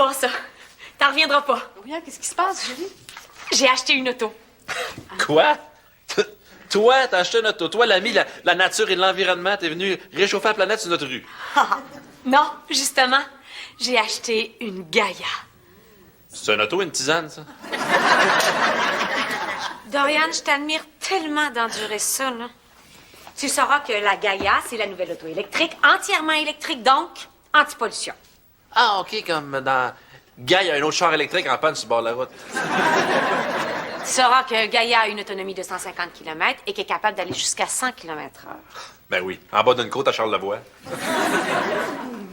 bon, ça. T'en reviendras pas. Voyons, qu'est-ce qui se passe, Julie? J'ai acheté une auto. Quoi? Toi, t'as acheté une auto. Toi, l'ami, la nature et l'environnement, t'es venu réchauffer la planète sur notre rue. Non, justement, j'ai acheté une Gaïa. C'est une auto, une tisane, ça? Dorian, je t'admire tellement d'endurer ça, là. Tu sauras que la Gaïa, c'est la nouvelle auto électrique, entièrement électrique, donc anti-pollution. Ah, OK, comme dans... Guy, il y a un autre char électrique en panne sur le bord de la route. Tu sauras que Gaïa a une autonomie de 150 km et qu'elle est capable d'aller jusqu'à 100 km/h. Ben oui, en bas d'une côte à Charlevoix.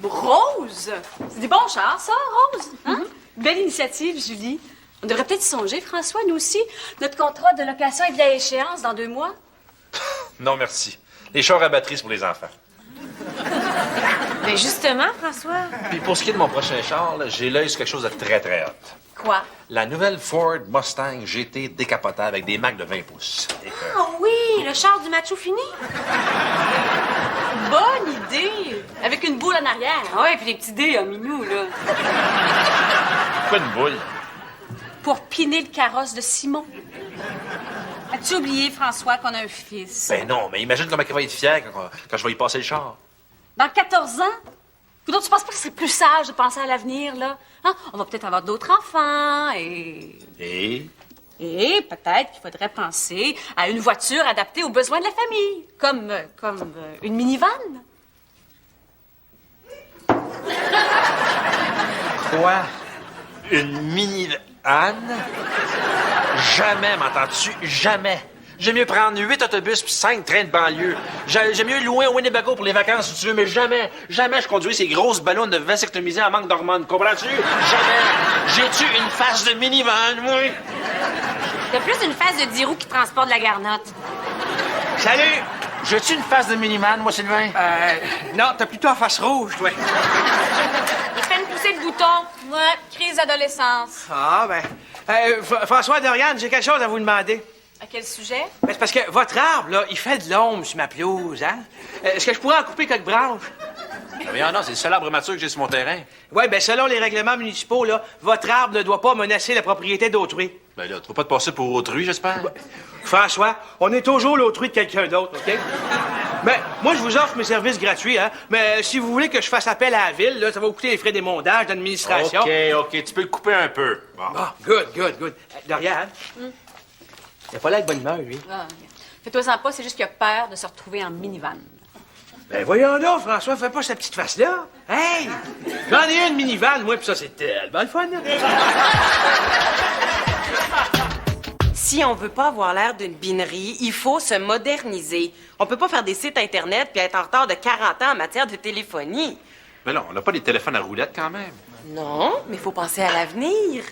Rose! C'est des bons chars, ça, Rose? Hein? Belle initiative, Julie. On devrait peut-être y songer, François, nous aussi. Notre contrat de location est bien à échéance dans 2 mois. Non, merci. Les chars à batterie, c'est pour les enfants. Mais justement, François... Puis pour ce qui est de mon prochain char, là, j'ai l'œil sur quelque chose de très, très hot. Quoi? La nouvelle Ford Mustang GT décapotable avec des Macs de 20 pouces. Ah oui, le char du macho fini. Bonne idée! Avec une boule en arrière. Ah ouais, puis des petits dés, minou, là. Pourquoi une boule? Pour piner le carrosse de Simon. As-tu oublié, François, qu'on a un fils? Ben non, mais imagine comment il va être fier quand je vais y passer le char. Dans 14 ans? Coudonc, tu penses pas que c'est plus sage de penser à l'avenir, là? Hein? On va peut-être avoir d'autres enfants et peut-être qu'il faudrait penser à une voiture adaptée aux besoins de la famille. Comme une minivan. Quoi? Une minivan? Jamais, m'entends-tu? Jamais. J'aime mieux prendre 8 autobus puis 5 trains de banlieue. J'aime mieux louer un Winnebago pour les vacances, si tu veux, mais jamais je conduis ces grosses ballons de vasectomisés en manque d'hormones. Comprends-tu? Jamais. J'ai-tu une face de minivan, moi? T'as plus une phase de 10 roues qui transporte de la garnotte. Salut! J'ai-tu une face de minivan, moi, Sylvain? Non, t'as plutôt en face rouge, toi. Il fait une poussée de bouton. Ouais, crise d'adolescence. Ah, ben... François, Dorian, j'ai quelque chose à vous demander. À quel sujet? Ben, c'est parce que votre arbre, là, il fait de l'ombre sur ma pelouse, hein? Est-ce que je pourrais en couper quelques branches? Non, c'est le seul arbre mature que j'ai sur mon terrain. Oui, ben selon les règlements municipaux, là, votre arbre ne doit pas menacer la propriété d'autrui. Ben là, tu vas pas te passer pour autrui, j'espère? François, on est toujours l'autrui de quelqu'un d'autre, OK? Mais moi, je vous offre mes services gratuits, hein? Mais si vous voulez que je fasse appel à la ville, là, ça va vous coûter les frais d'émondage, d'administration. OK, tu peux le couper un peu. Bon. Ah, good. Dorian, il a pas l'air de bonne humeur, lui. Ah, fais-toi-en pas, c'est juste qu'il a peur de se retrouver en minivan. Ben voyons donc, François, fais pas cette petite face-là. Hey! J'en ai une minivan, moi, pis ça, c'est tellement le fun, là. Si on veut pas avoir l'air d'une binerie, il faut se moderniser. On peut pas faire des sites Internet puis être en retard de 40 ans en matière de téléphonie. Mais non, on n'a pas des téléphones à roulettes quand même. Non, mais il faut penser à l'avenir.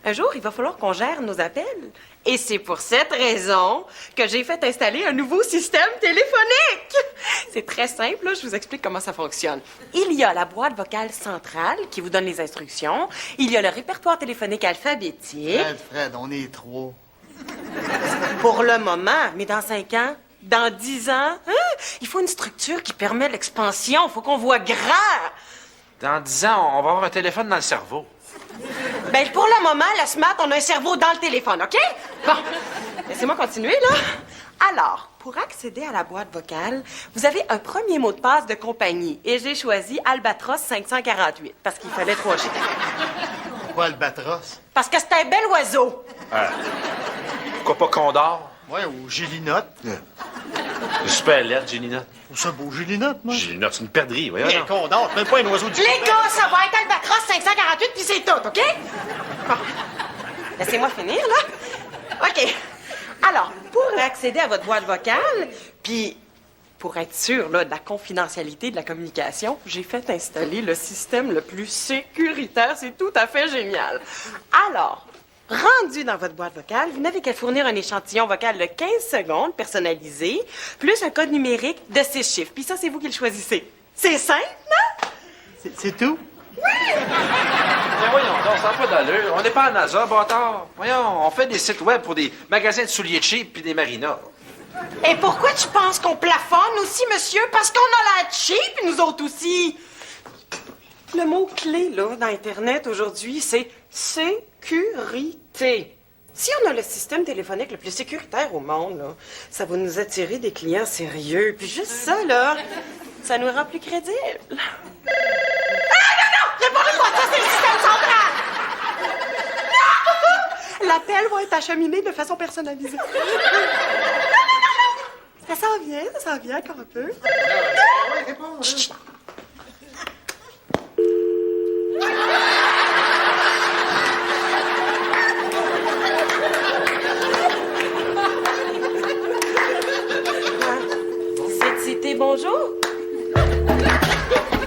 Un jour, il va falloir qu'on gère nos appels. Et c'est pour cette raison que j'ai fait installer un nouveau système téléphonique. C'est très simple, là, je vous explique comment ça fonctionne. Il y a la boîte vocale centrale qui vous donne les instructions. Il y a le répertoire téléphonique alphabétique. Fred, on est trop. Pour le moment, mais dans 5 ans, dans 10 ans, hein, il faut une structure qui permet l'expansion. Il faut qu'on voit grand. Dans 10 ans, on va avoir un téléphone dans le cerveau. Ben, pour le moment, la SMAT, on a un cerveau dans le téléphone, OK? Bon, laissez-moi continuer, là. Alors, pour accéder à la boîte vocale, vous avez un premier mot de passe de compagnie. Et j'ai choisi Albatros 548, parce qu'il fallait 3 chiffres. Pourquoi Albatros? Parce que c'est un bel oiseau. Pourquoi pas Condor? Ouais, ou Gélinotte. C'est super laide, Gélinotte. Ou ça beau Gélinotte, moi. Gélinotte, c'est une perdrix, voyons. Mais Condor, même pas un oiseau du... Les gars, ça va être Albatros 548, puis c'est tout, OK? Bon. Laissez-moi finir, là. OK. Alors, pour accéder à votre boîte vocale, puis pour être sûr là, de la confidentialité de la communication, j'ai fait installer le système le plus sécuritaire. C'est tout à fait génial. Alors, rendu dans votre boîte vocale, vous n'avez qu'à fournir un échantillon vocal de 15 secondes personnalisé, plus un code numérique de 6 chiffres. Puis ça, c'est vous qui le choisissez. C'est simple, non? C'est tout? Mais voyons donc, ça n'a pas d'allure. On n'est pas à NASA, bâtard. Voyons, on fait des sites web pour des magasins de souliers cheap puis des marinas. Et pourquoi tu penses qu'on plafonne aussi, monsieur? Parce qu'on a l'air cheap, nous autres aussi. Le mot-clé, là, dans Internet aujourd'hui, c'est sécurité. Si on a le système téléphonique le plus sécuritaire au monde, là, ça va nous attirer des clients sérieux. Puis juste ça, là, ça nous rend plus crédibles. Ah non, non! Répondez-moi, ça, c'est le système central! Non! L'appel va être acheminé de façon personnalisée. Non, non, non, non! Ça s'en vient encore un peu. Chut, chut. Cette cité, bonjour.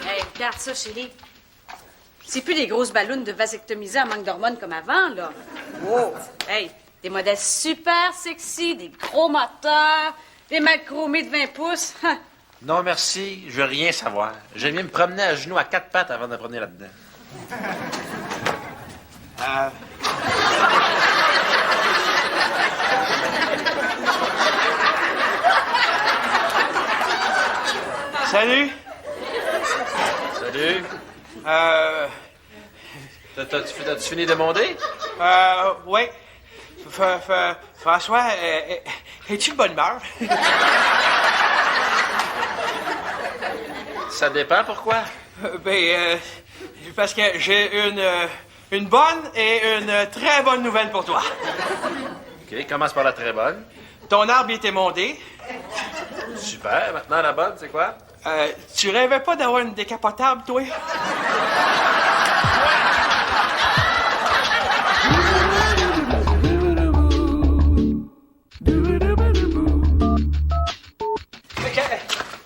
Hey, regarde ça, chérie. C'est plus des grosses ballons de vasectomisés en manque d'hormones comme avant, là. Oh. Hey, des modèles super sexy, des gros moteurs, des macromés de 20 pouces. Non, merci, je veux rien savoir. J'aime mieux me promener à genoux à 4 pattes avant de promener là-dedans. Salut. Salut. T'as-tu fini de monter? Oui. François, es-tu de bonne humeur? Ça dépend, pourquoi? Parce que j'ai une bonne et une très bonne nouvelle pour toi. OK, commence par la très bonne. Ton arbre il était mondé. Super, maintenant la bonne, c'est quoi? Tu rêvais pas d'avoir une décapotable, toi?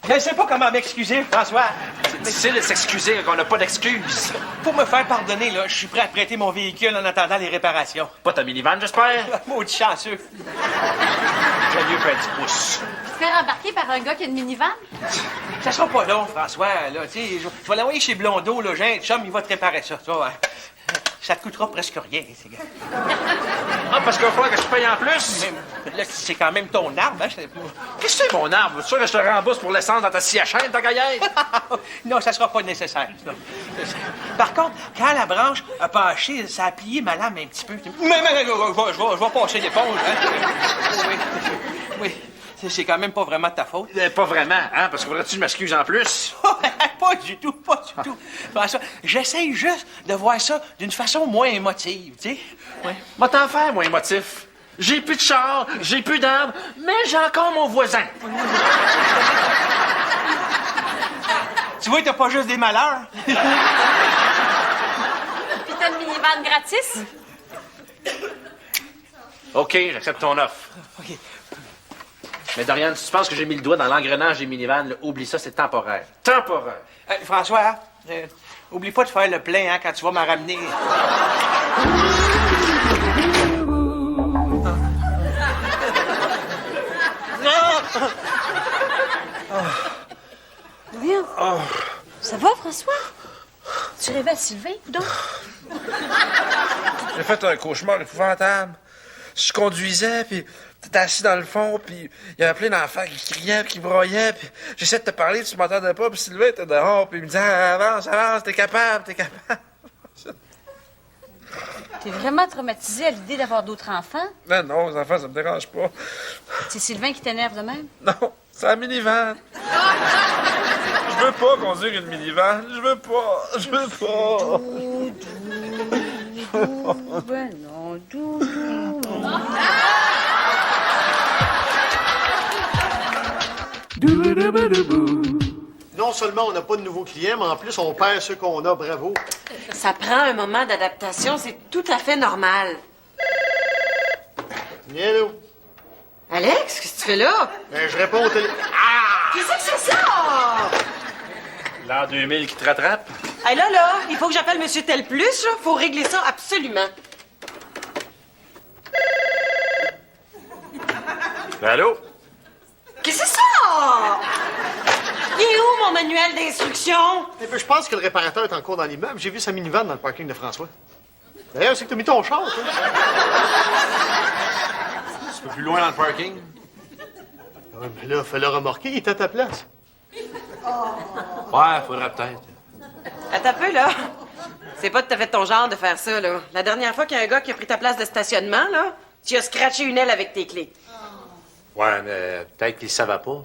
Je ne sais pas comment m'excuser, François. C'est difficile de s'excuser quand on n'a pas d'excuses. Pour me faire pardonner, là, je suis prêt à prêter mon véhicule en attendant les réparations. Pas ta minivan, j'espère? Maudit chanceux. J'ai mieux fait 10 pouces. Tu fais rembarquer par un gars qui a une minivan? Ça sera pas long, François, là, tu sais. Je vais l'envoyer chez Blondeau, là, j'ai un chum, il va te réparer ça, toi. Hein. Ça te coûtera presque rien, ces gars. Ah, parce qu'il va falloir que je paye en plus? Mais là, c'est quand même ton arbre, hein? Qu'est-ce que c'est, mon arbre? Tu sûr que je te rembourse pour l'essence dans ta scie à chaîne, ta gaillette? Non, ça sera pas nécessaire. Non. Par contre, quand la branche a penché, ça a plié ma lame un petit peu. Mais je vais passer l'éponge. Hein? Oui. C'est quand même pas vraiment de ta faute. Pas vraiment, hein? Parce que faudrait-tu que je m'excuse en plus? Pas du tout. François, j'essaye juste de voir ça d'une façon moins émotive, tu sais. Ouais. Moi, t'en faire, moi, émotif. J'ai plus de char, j'ai plus d'arbre, mais j'ai encore mon voisin. Tu vois, t'as pas juste des malheurs. Puis t'as une minivan gratis? OK, j'accepte ton offre. OK. Mais Dorian, si tu penses que j'ai mis le doigt dans l'engrenage des minivans, là, oublie ça, c'est temporaire. Temporaire. François, oublie pas de faire le plein hein, quand tu vas m'en ramener. Viens. Ça va, François? Tu rêvais à Sylvain, donc? J'ai fait un cauchemar épouvantable. Je conduisais, puis t'étais assis dans le fond, puis il y avait plein d'enfants qui criaient, puis qui broyaient, puis j'essayais de te parler, puis tu m'entendais pas, puis Sylvain était dehors, puis il me disait avance, t'es capable. T'es vraiment traumatisé à l'idée d'avoir d'autres enfants? Non, les enfants, ça me dérange pas. C'est Sylvain qui t'énerve de même? Non, c'est la minivan. Je veux pas conduire une minivan, je veux pas. Ben non, doux. Non seulement on n'a pas de nouveaux clients, mais en plus on perd ceux qu'on a, bravo. Ça prend un moment d'adaptation, c'est tout à fait normal. Hello. Alex, qu'est-ce que tu fais là? Ben, je réponds au télé... Qu'est-ce que c'est ça? L'an 2000 qui te rattrape? Hey, là, il faut que j'appelle Monsieur Tel Plus, là. Faut régler ça absolument. Allô? Qu'est-ce que c'est ça? Il est où mon manuel d'instruction? Eh ben, je pense que le réparateur est encore dans l'immeuble. J'ai vu sa minivan dans le parking de François. D'ailleurs, c'est que t'as mis ton char, toi. Un peu plus loin dans le parking. Ouais, mais là, fais-le remorquer, il est à ta place. Ouais, faudrait peut-être. Attends un peu, là. C'est pas tout à fait ton genre de faire ça, là. La dernière fois qu'il y a un gars qui a pris ta place de stationnement, là, tu as scratché une aile avec tes clés. Ouais, mais peut-être qu'il savait pas.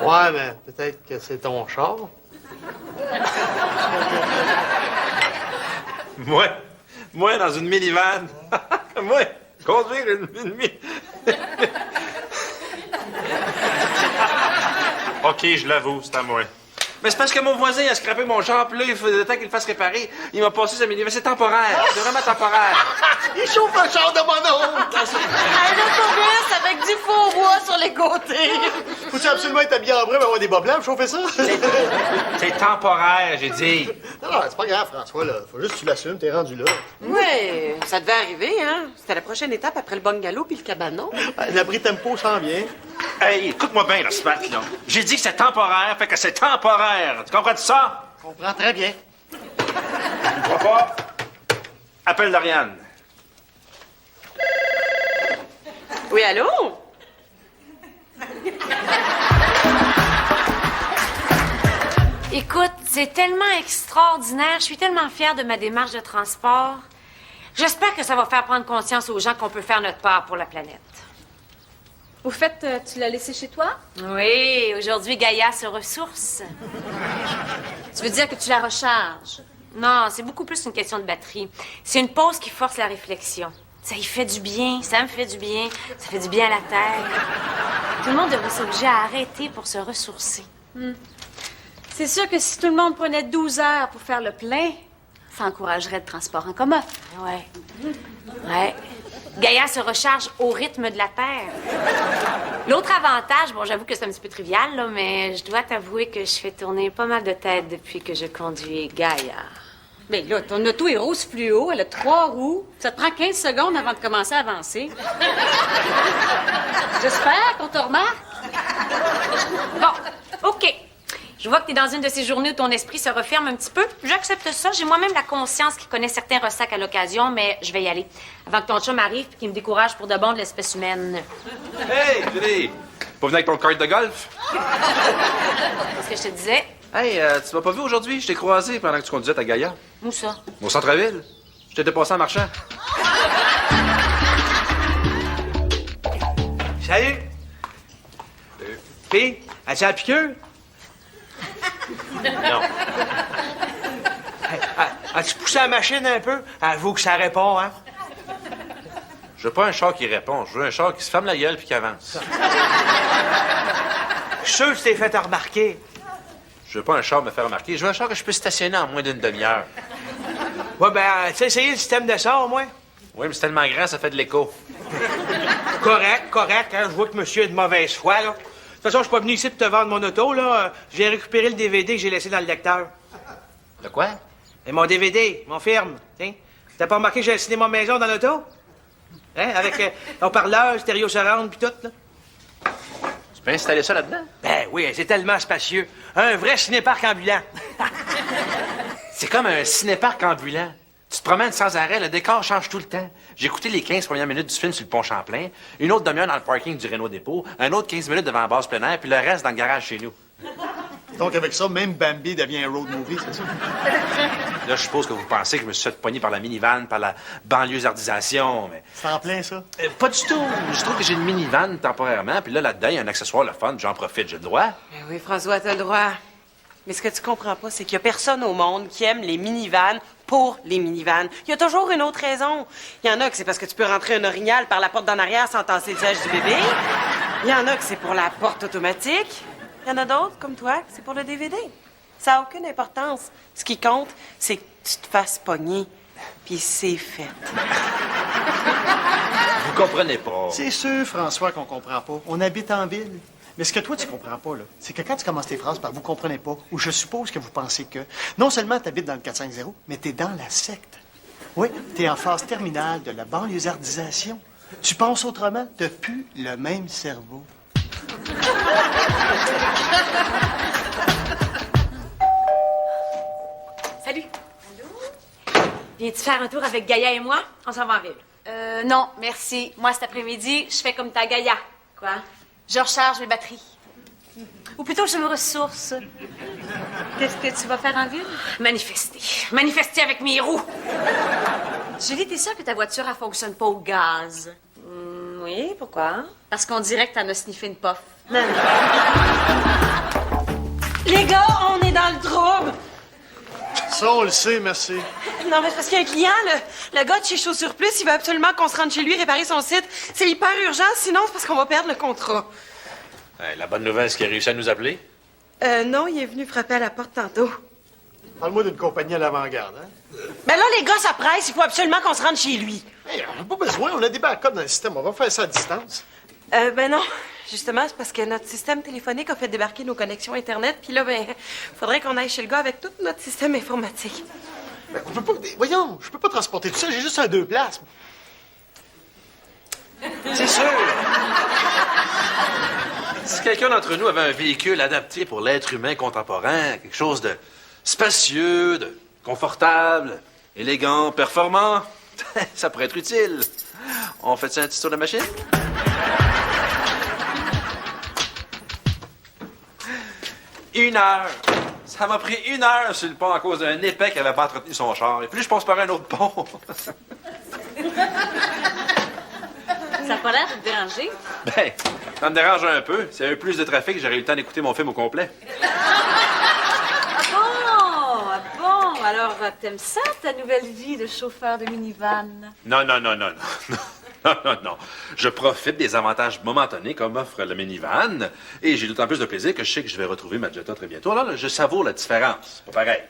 Ouais, mais peut-être que c'est ton char. Moi, dans une minivan. Moi, conduire une OK, je l'avoue, c'est à moi. Mais c'est parce que mon voisin a scrappé mon char, puis là, il faut le temps qu'il le fasse réparer. Il m'a passé sa minivan. C'est temporaire. C'est vraiment temporaire. Il chauffe un char de mon oncle! Un autobus avec du faux bois sur les côtés. Faut-tu absolument être habillé en brun et avoir des bas blancs pour chauffer ça? C'est temporaire, j'ai dit. Non, c'est pas grave, François, là. Faut juste que tu l'assumes, t'es rendu là. Oui, ça devait arriver, hein. C'était la prochaine étape après le bungalow puis le cabanon. L'abri tempo s'en vient. Hey, écoute-moi bien, là, Spat, là. J'ai dit que c'est temporaire, fait que c'est temporaire. Tu comprends ça? Je comprends très bien. Tu crois pas? Appelle Lauriane. Oui, allô? Écoute, c'est tellement extraordinaire. Je suis tellement fière de ma démarche de transport. J'espère que ça va faire prendre conscience aux gens qu'on peut faire notre part pour la planète. Au fait, tu l'as laissé chez toi? Oui, aujourd'hui, Gaïa se ressource. Tu veux dire que tu la recharges? Non, c'est beaucoup plus une question de batterie. C'est une pause qui force la réflexion. Ça y fait du bien, ça me fait du bien, ça fait du bien à la terre. Tout le monde devrait s'obliger à arrêter pour se ressourcer. C'est sûr que si tout le monde prenait 12 heures pour faire le plein, ça encouragerait le transport en commun. Ouais. Ouais. Gaïa se recharge au rythme de la Terre. L'autre avantage, bon, j'avoue que c'est un petit peu trivial, là, mais je dois t'avouer que je fais tourner pas mal de têtes depuis que je conduis Gaïa. Mais là, ton auto est rose fluo, elle a 3 roues. Ça te prend 15 secondes avant de commencer à avancer. J'espère qu'on te remarque. Bon, OK. Je vois que tu es dans une de ces journées où ton esprit se referme un petit peu. J'accepte ça. J'ai moi-même la conscience qui connaît certains ressacs à l'occasion, mais je vais y aller. Avant que ton chum arrive et qu'il me décourage pour de bon de l'espèce humaine. Hey, Julie! Pas venu avec ton cart de golf? C'est ce que je te disais. Hey, tu m'as pas vu aujourd'hui? Je t'ai croisé pendant que tu conduisais ta Gaïa. Où ça? Au centre-ville. Je t'ai dépassé en marchant. Salut! Fille, as-tu la piqûre? Non. As-tu poussé la machine un peu? Avoue que ça répond, hein? Je veux pas un char qui répond. Je veux un char qui se ferme la gueule puis qui avance. Je suis sûr que tu t'es fait remarquer. Je veux pas un char me faire remarquer. Je veux un char que je peux stationner en moins d'une demi-heure. Ouais, ben, tu as essayé le système de son, au moins? Oui, mais c'est tellement grand, ça fait de l'écho. Correct, hein? Je vois que monsieur est de mauvaise foi, là. De toute façon, je suis pas venu ici pour te vendre mon auto, là. Je viens récupérer le DVD que j'ai laissé dans le lecteur. De quoi? Et mon DVD, mon film, tiens. T'as pas remarqué que j'ai un cinéma maison dans l'auto? Hein? Avec haut-parleur, stéréo surround pis tout, là. Tu peux installer ça là-dedans? Ben oui, c'est tellement spacieux. Un vrai ciné-parc ambulant. C'est comme un cinéparc ambulant. Tu te promènes sans arrêt, le décor change tout le temps. J'ai écouté les 15 premières minutes du film sur le pont Champlain, une autre demi-heure dans le parking du Renault Dépôt, un autre 15 minutes devant la base plein air, puis le reste dans le garage chez nous. Donc, avec ça, même Bambi devient un road movie, c'est ça? Là, je suppose que vous pensez que je me suis fait pogner par la minivan, par la banlieusardisation, mais... C'est en plein, ça? Pas du tout. Je trouve que j'ai une minivan temporairement, puis là-dedans, il y a un accessoire, le fun, j'en profite, j'ai le droit. Ben oui, François, t'as le droit. Mais ce que tu comprends pas, c'est qu'il y a personne au monde qui aime les minivans pour les minivans. Il y a toujours une autre raison. Il y en a que c'est parce que tu peux rentrer un orignal par la porte d'en arrière sans tasser le siège du bébé. Il y en a que c'est pour la porte automatique. Il y en a d'autres, comme toi, que c'est pour le DVD. Ça n'a aucune importance. Ce qui compte, c'est que tu te fasses pogner. Puis c'est fait. Vous comprenez pas. C'est sûr, François, qu'on comprend pas. On habite en ville. Mais ce que toi, tu comprends pas, là, c'est que quand tu commences tes phrases par « vous comprenez pas », ou je suppose que vous pensez que, non seulement tu habites dans le 450, mais tu es dans la secte. Oui, tu es en phase terminale de la banlieusardisation. Tu penses autrement, tu plus le même cerveau. Salut. Allô? Viens-tu faire un tour avec Gaïa et moi? On s'en va en ville. Non, merci. Moi, cet après-midi, je fais comme ta Gaïa. Quoi? Je recharge mes batteries. Ou plutôt, je me ressource. Qu'est-ce que tu vas faire en ville? Manifester. Manifester avec mes roues. Julie, t'es sûre que ta voiture, elle fonctionne pas au gaz? Oui, pourquoi? Parce qu'on dirait que t'en as sniffé une puff. Les gars, on est dans le trouble! Ça, on le sait, merci. Non, mais c'est parce qu'il y a un client, le gars de chez Chaussures Plus, il veut absolument qu'on se rende chez lui réparer son site. C'est hyper urgent, sinon c'est parce qu'on va perdre le contrat. Hey, la bonne nouvelle, c'est qu'il a réussi à nous appeler. Non, il est venu frapper à la porte tantôt. Parle-moi d'une compagnie à l'avant-garde, hein? Ben là, les gars, ça presse, il faut absolument qu'on se rende chez lui. Hey, on n'a pas besoin, on a des backups dans le système. On va faire ça à distance. Ben non. Justement, c'est parce que notre système téléphonique a fait débarquer nos connexions Internet, puis là, ben, faudrait qu'on aille chez le gars avec tout notre système informatique. Ben, on peut pas... Voyons, je peux pas transporter tout ça, j'ai juste un 2 places. C'est sûr. Si quelqu'un d'entre nous avait un véhicule adapté pour l'être humain contemporain, quelque chose de spacieux, de confortable, élégant, performant, ça pourrait être utile. On fait ça un petit tour de machine? Une heure. Ça m'a pris 1 heure sur le pont à cause d'un épais qui avait pas entretenu son char. Et puis je passe par un autre pont. Ça a pas l'air de te déranger? Ben, ça me dérange un peu. S'il y avait eu plus de trafic, j'aurais eu le temps d'écouter mon film au complet. Ah bon, alors t'aimes ça, ta nouvelle vie de chauffeur de minivan? Non. Non. Je profite des avantages momentanés comme offre le minivan et j'ai d'autant plus de plaisir que je sais que je vais retrouver ma Jetta très bientôt. Alors là, je savoure la différence. Pas pareil.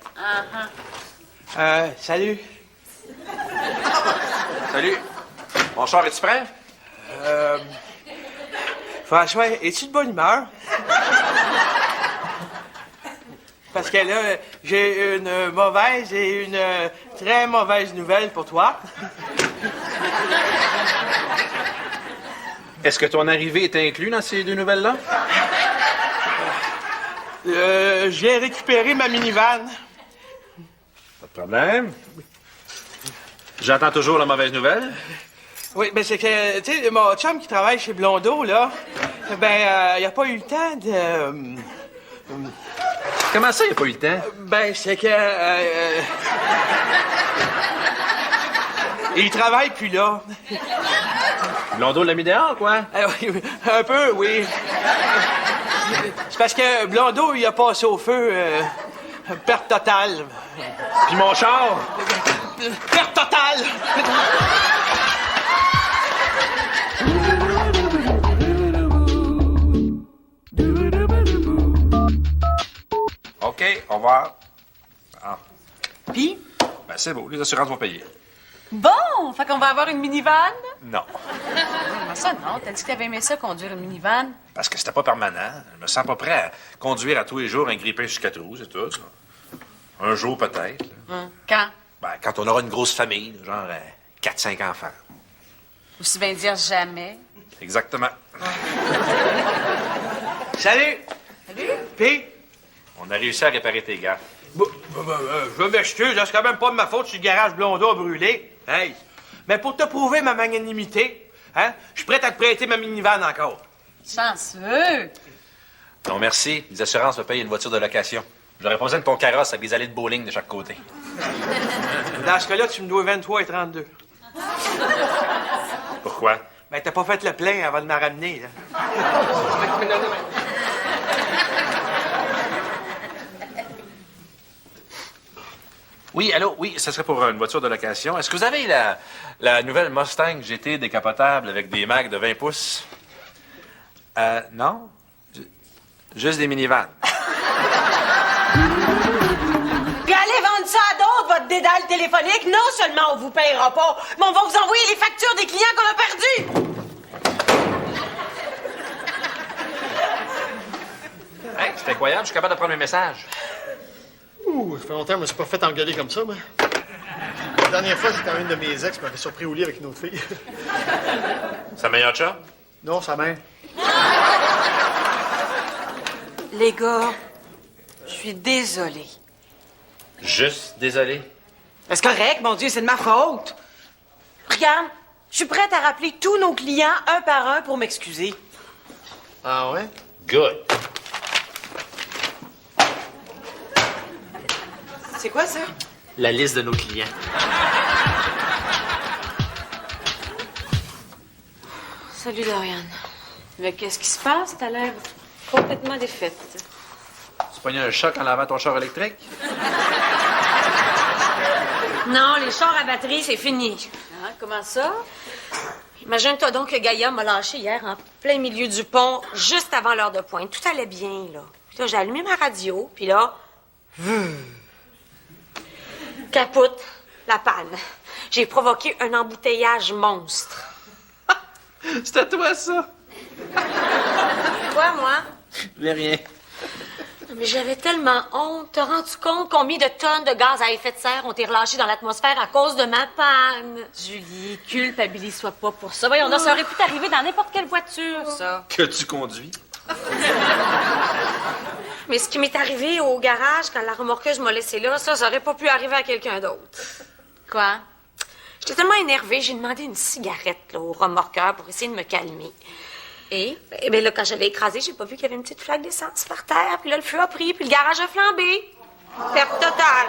Salut. Salut. Mon char, es-tu prêt? François, es-tu de bonne humeur? Parce que là, j'ai une mauvaise et une très mauvaise nouvelle pour toi. Est-ce que ton arrivée est inclue dans ces deux nouvelles-là? J'ai récupéré ma minivan. Pas de problème. J'entends toujours la mauvaise nouvelle. Oui, ben c'est que, tu sais, mon chum qui travaille chez Blondeau, là, ben, il a pas eu le temps de... Comment ça, il n'a pas eu le temps? Ben, c'est que... il travaille plus là. Blondeau l'a mis dehors, quoi? Oui, un peu, oui. C'est parce que Blondeau, il a passé au feu, perte totale. Puis mon char? Perte totale! OK, au revoir. Ah. Puis? Ben, c'est beau, les assurances vont payer. Bon, fait qu'on va avoir une minivan? Non. Comment ça, non? T'as dit que t'avais aimé ça, conduire une minivan? Parce que c'était pas permanent. Je me sens pas prêt à conduire à tous les jours un grippin jusqu'à trous, c'est tout. Un jour, peut-être. Quand? Ben, quand on aura une grosse famille, genre 4-5 enfants. Aussi bien dire jamais. Exactement. Salut! Salut? Puis? On a réussi à réparer tes gaffes. Je m'excuse, c'est quand même pas de ma faute si le garage Blondeau a brûlé. Hey! Mais pour te prouver ma magnanimité, hein, je suis prêt à te prêter ma minivan encore. Chanceux! Non, merci. Les assurances me payent une voiture de location. J'aurais pas besoin de ton carrosse avec des allées de bowling de chaque côté. Dans ce cas-là, tu me dois 23 et 32. Pourquoi? Ben, t'as pas fait le plein avant de m'en ramener, là. Oui, allô? Oui, ça serait pour une voiture de location. Est-ce que vous avez la nouvelle Mustang GT décapotable avec des mags de 20 pouces? Non? Juste des minivans. Puis allez vendre ça à d'autres, votre dédale téléphonique. Non seulement on vous payera pas, mais on va vous envoyer les factures des clients qu'on a perdus. Hey, c'est incroyable, je suis capable de prendre mes messages. Ouh, ça fait longtemps que je me suis pas fait engueuler comme ça, moi. La dernière fois, c'était une de mes ex qui m'avait surpris au lit avec une autre fille. C'est meilleur chat? Non, sa mère. Les gars, je suis désolée. Juste désolé. C'est correct, mon Dieu, c'est de ma faute. Regarde, je suis prête à rappeler tous nos clients un par un pour m'excuser. Ah ouais? Good. C'est quoi ça? La liste de nos clients. Salut, Dorian. Mais qu'est-ce qui se passe? T'as l'air complètement défaite. Tu pognes un choc en lavant ton char électrique? Non, les chars à batterie, c'est fini. Ah, comment ça? Imagine-toi donc que Gaïa m'a lâché hier en plein milieu du pont, juste avant l'heure de pointe. Tout allait bien, là. Puis là, j'ai allumé ma radio, puis là... Capote, la panne. J'ai provoqué un embouteillage monstre. C'était toi, ça? Quoi, moi? Mais rien. Mais j'avais tellement honte. T'as rendu compte combien de tonnes de gaz à effet de serre ont été relâchées dans l'atmosphère à cause de ma panne? Julie, culpabilise-toi pas pour ça. Voyons, ça aurait pu t'arriver dans n'importe quelle voiture, ça. Que tu conduis? Mais ce qui m'est arrivé au garage quand la remorqueuse m'a laissé là, ça aurait pas pu arriver à quelqu'un d'autre. Quoi? J'étais tellement énervée, j'ai demandé une cigarette là, au remorqueur pour essayer de me calmer. Et bien là, quand j'avais écrasé, j'ai pas vu qu'il y avait une petite flaque d'essence par terre. Puis là, le feu a pris, puis le garage a flambé. Perte totale.